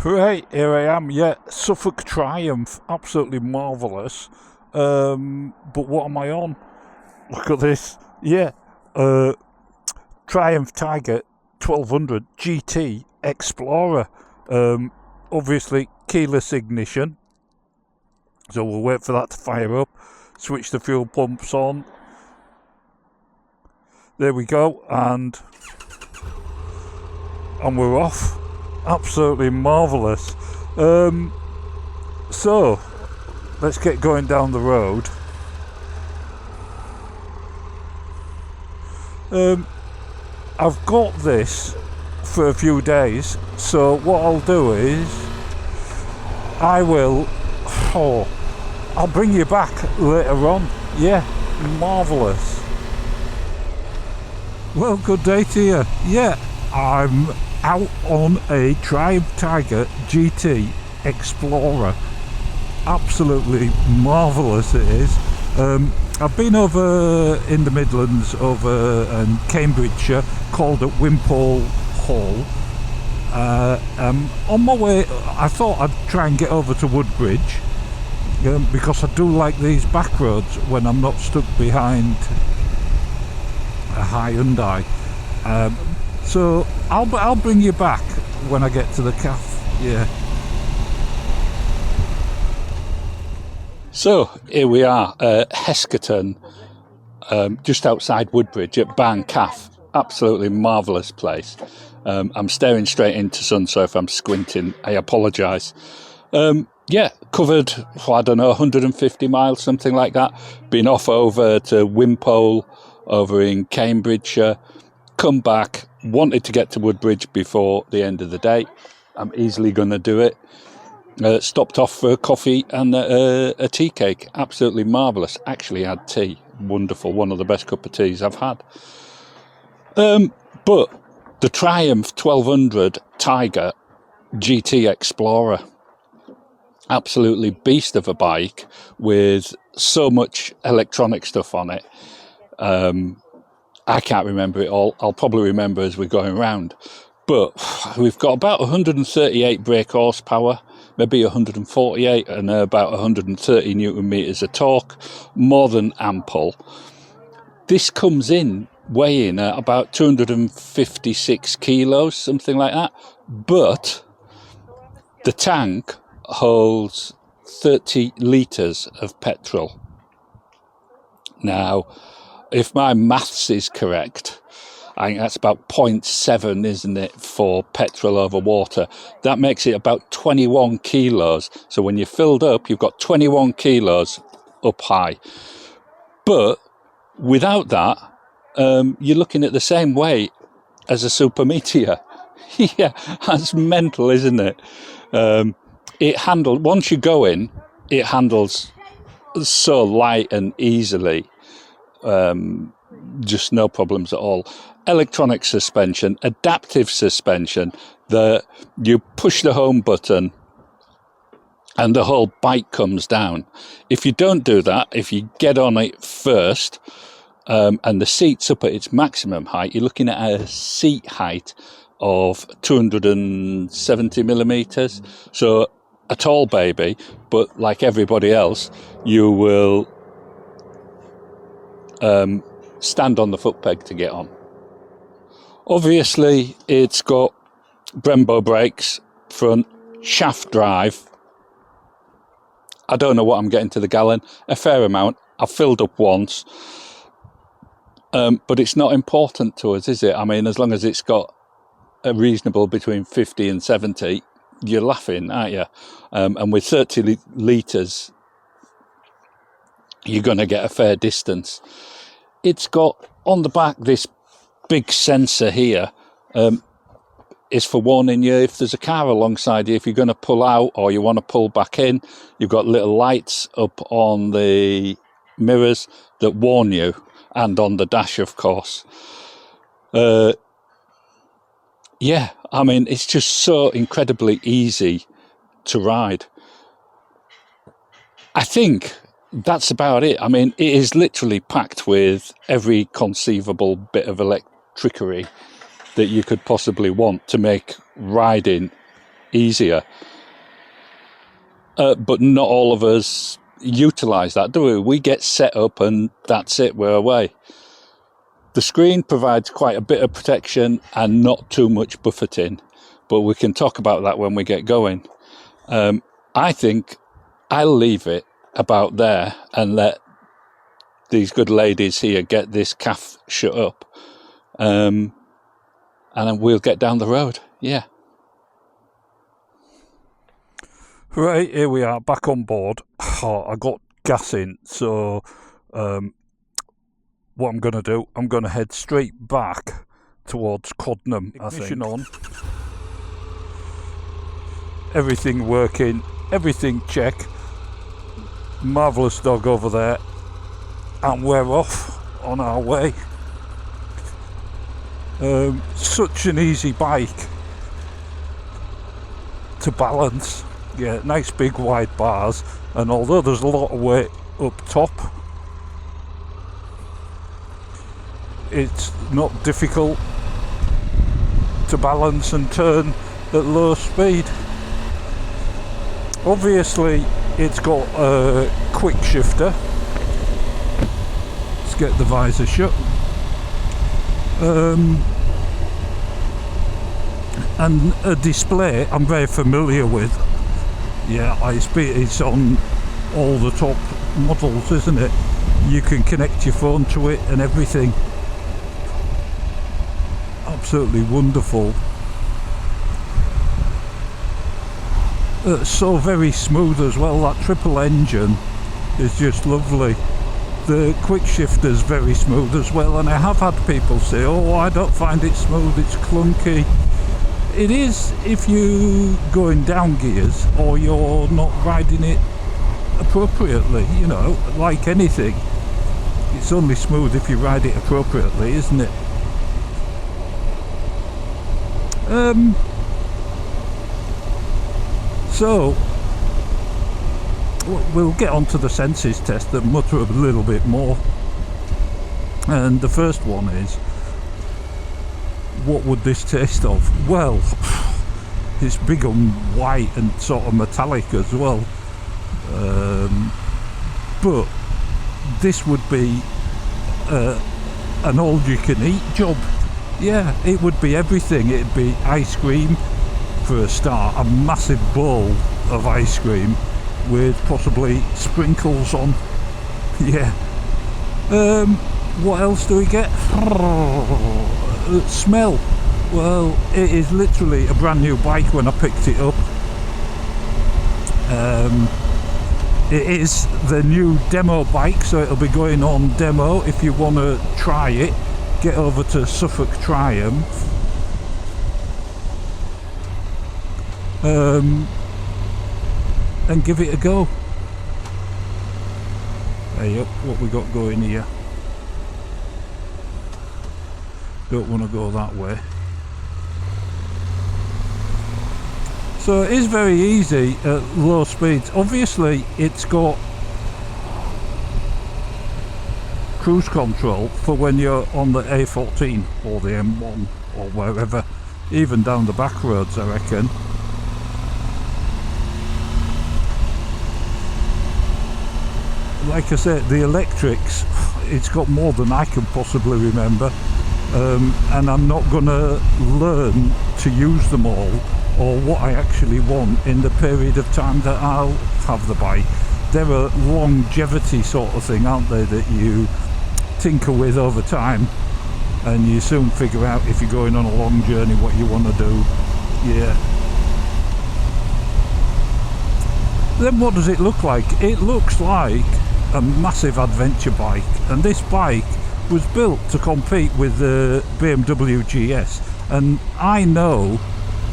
Right, here I am, yeah, Suffolk Triumph, absolutely marvellous. But what am I on? Look at this, yeah, Triumph Tiger 1200 GT Explorer. Obviously keyless ignition, so we'll wait for that to fire up, switch the fuel pumps on. There we go, and we're off. Absolutely marvellous. So let's get going down the road. I've got this for a few days, so what I'll do is I'll bring you back later on. Yeah, marvellous. Well, good day to you. Yeah, I'm out on a Triumph Tiger GT Explorer. Absolutely marvellous it is. I've been over in the Midlands, over in Cambridgeshire, called at Wimpole Hall. On my way, I thought I'd try and get over to Woodbridge, because I do like these back roads when I'm not stuck behind a high Hyundai. So I'll bring you back when I get to the calf. Yeah. So here we are, Heskerton, just outside Woodbridge at Barn Calf. Absolutely marvellous place. I'm staring straight into sun, so if I'm squinting, I apologise. Yeah, covered, I don't know, 150 miles, something like that. Been off over to Wimpole, over in Cambridgeshire. Come back, wanted to get to Woodbridge before the end of the day. I'm easily going to do it. Stopped off for a coffee and a tea cake. Absolutely marvellous. Actually had tea. Wonderful. One of the best cup of teas I've had. But the Triumph 1200 Tiger GT Explorer. Absolutely beast of a bike with so much electronic stuff on it. I can't remember it all. I'll probably remember as we're going round. But we've got about 138 brake horsepower, maybe 148, and about 130 newton meters of torque. More than ample. This comes in weighing at about 256 kilos, something like that. But the tank holds 30 litres of petrol. Now, if my maths is correct, I think that's about 0.7, isn't it, for petrol over water. That makes it about 21 kilos. So when you're filled up, you've got 21 kilos up high. But without that, you're looking at the same weight as a Super Meteor. Yeah, that's mental, isn't it? It handles, once you go in, it handles so light and easily. Just no problems at all. Electronic suspension, adaptive suspension, you push the home button and the whole bike comes down. If you don't do that, if you get on it first, and the seat's up at its maximum height, you're looking at a seat height of 270 millimeters. So a tall baby, but like everybody else, you will stand on the foot peg to get on. Obviously, it's got Brembo brakes, front, shaft drive. I don't know what I'm getting to the gallon, a fair amount. I've filled up once, but it's not important to us, is it? I mean, as long as it's got a reasonable between 50 and 70, you're laughing, aren't you? And with 30 litres, you're going to get a fair distance. It's got on the back this big sensor here, is for warning you if there's a car alongside you, if you're going to pull out or you want to pull back in. You've got little lights up on the mirrors that warn you, and on the dash, of course. Yeah, I mean, it's just so incredibly easy to ride. I think that's about it. I mean, it is literally packed with every conceivable bit of electricity that you could possibly want to make riding easier. But not all of us utilise that, do we? We get set up and that's it, we're away. The screen provides quite a bit of protection and not too much buffeting, but we can talk about that when we get going. I think I'll leave it about there and let these good ladies here get this calf shut up, and then we'll get down the road. Yeah. Right, here we are, back on board. Oh, I got gas in, so what I'm going to do, I'm going to head straight back towards Codnam. Ignition on. Everything working, everything check. Marvellous dog over there. And we're off on our way. Such an easy bike to balance. Yeah, nice big wide bars, and although there's a lot of weight up top, it's not difficult to balance and turn at low speed. Obviously it's got a quick shifter. Let's get the visor shut. And a display I'm very familiar with. Yeah, it's on all the top models, isn't it? You can connect your phone to it and everything. Absolutely wonderful. So very smooth as well. That triple engine is just lovely. The quick shifter's very smooth as well, and I have had people say, oh, I don't find it smooth, it's clunky. It is if you going down gears or you're not riding it appropriately, you know, like anything. It's only smooth if you ride it appropriately, isn't it? So we'll get on to the senses test and mutter a little bit more. And the first one is, what would this taste of? Well, it's big and white and sort of metallic as well, but this would be an all-you-can-eat job. Yeah, it would be everything. It'd be ice cream for a start, a massive bowl of ice cream with possibly sprinkles on. Yeah. What else do we get? Smell. Well, it is literally a brand new bike when I picked it up. It is the new demo bike, so it'll be going on demo. If you want to try it, get over to Suffolk Triumph. And give it a go. Hey up, what we got going here? Don't want to go that way. So it is very easy at low speeds. Obviously it's got cruise control for when you're on the A14 or the M1 or wherever, even down the back roads, I reckon. Like I said, the electrics, it's got more than I can possibly remember. And I'm not going to learn to use them all or what I actually want in the period of time that I'll have the bike. They're a longevity sort of thing, aren't they, that you tinker with over time, and you soon figure out if you're going on a long journey what you want to do. Yeah. Then what does it look like? It looks like a massive adventure bike, and this bike was built to compete with the BMW GS, and I know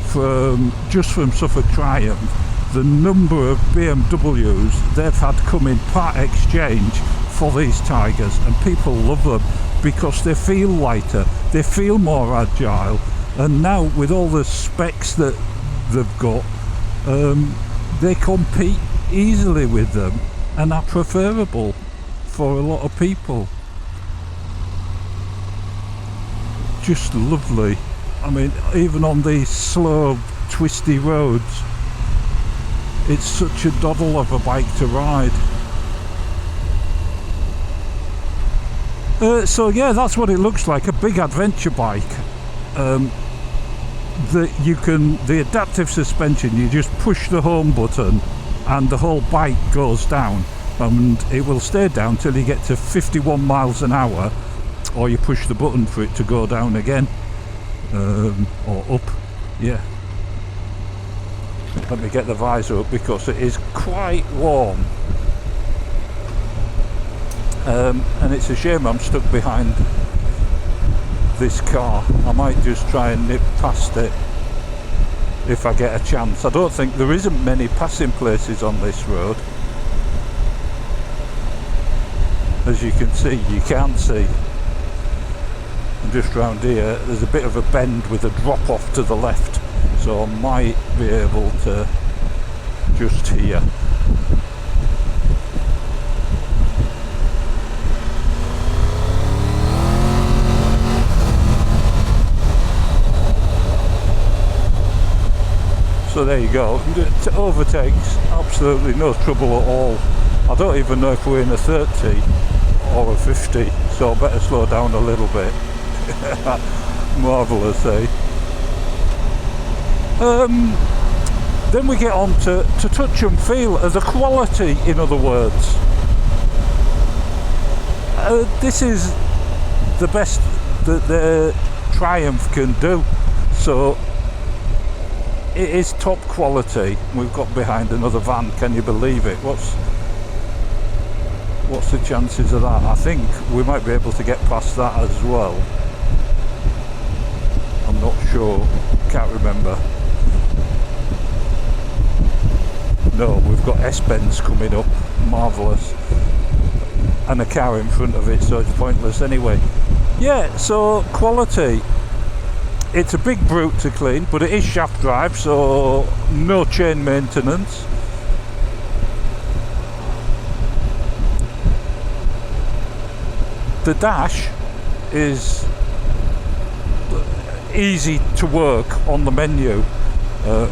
from Suffolk Triumph the number of BMWs they've had come in part exchange for these Tigers, and people love them because they feel lighter, they feel more agile, and now with all the specs that they've got, they compete easily with them and are preferable for a lot of people. Just lovely. I mean, even on these slow twisty roads. It's such a doddle of a bike to ride. So yeah, that's what it looks like, a big adventure bike. The adaptive suspension, you just push the home button and the whole bike goes down, and it will stay down till you get to 51 miles an hour, or you push the button for it to go down again, or up. Yeah, let me get the visor up because it is quite warm. And it's a shame I'm stuck behind this car. I might just try and nip past it if I get a chance. I don't think there isn't many passing places on this road. As you can see, you can't see. And just round here, there's a bit of a bend with a drop off to the left, so I might be able to just here. So there you go, it overtakes, absolutely no trouble at all. I don't even know if we're in a 30 or a 50, so I better slow down a little bit. Marvellous, eh? Then we get on to touch and feel, the quality, in other words. This is the best that the Triumph can do, so it is top quality. We've got behind another van, can you believe it? What's the chances of that? I think we might be able to get past that as well. I'm not sure, can't remember. No, we've got S-bends coming up, marvellous. And a car in front of it, so it's pointless anyway. Yeah, so quality. It's a big brute to clean, but it is shaft drive, so no chain maintenance. The dash is easy to work on the menu.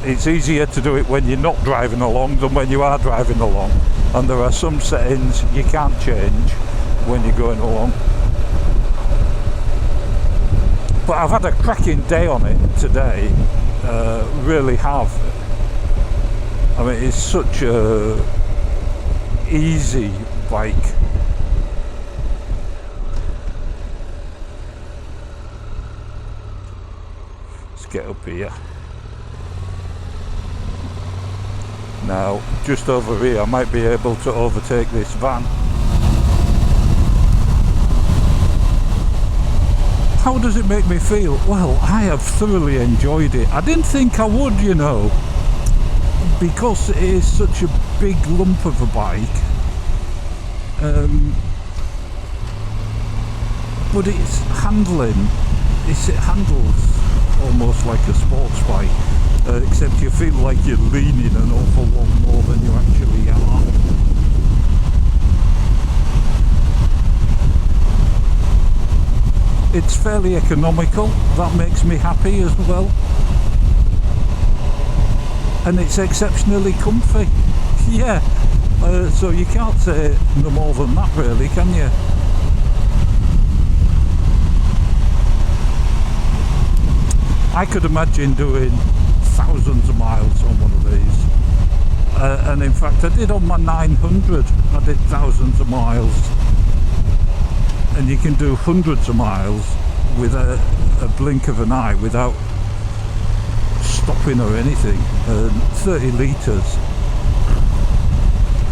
It's easier to do it when you're not driving along than when you are driving along, and there are some settings you can't change when you're going along. But I've had a cracking day on it today, really have. I mean, it's such a easy bike. Let's get up here. Now, just over here, I might be able to overtake this van. How does it make me feel? Well, I have thoroughly enjoyed it. I didn't think I would, you know, because it is such a big lump of a bike. But it's handling, it handles almost like a sports bike, except you feel like you're leaning an awful lot more than you actually are. It's fairly economical, that makes me happy as well. And it's exceptionally comfy. Yeah, so you can't say no more than that really, can you? I could imagine doing thousands of miles on one of these. And in fact I did on my 900, I did thousands of miles. And you can do hundreds of miles with a blink of an eye without stopping or anything. 30 litres,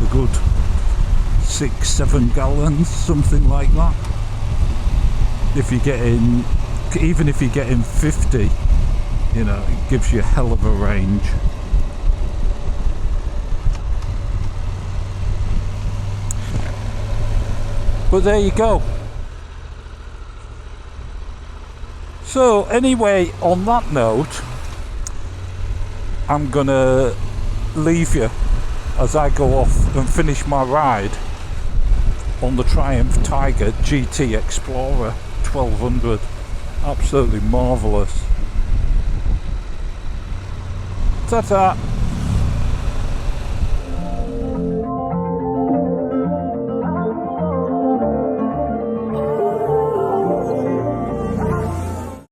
a good 6-7 gallons, something like that. If you get in, even if you get in 50, you know, it gives you a hell of a range. But there you go. So anyway, on that note, I'm gonna leave you as I go off and finish my ride on the Triumph Tiger GT Explorer 1200. Absolutely marvellous. Ta-ta.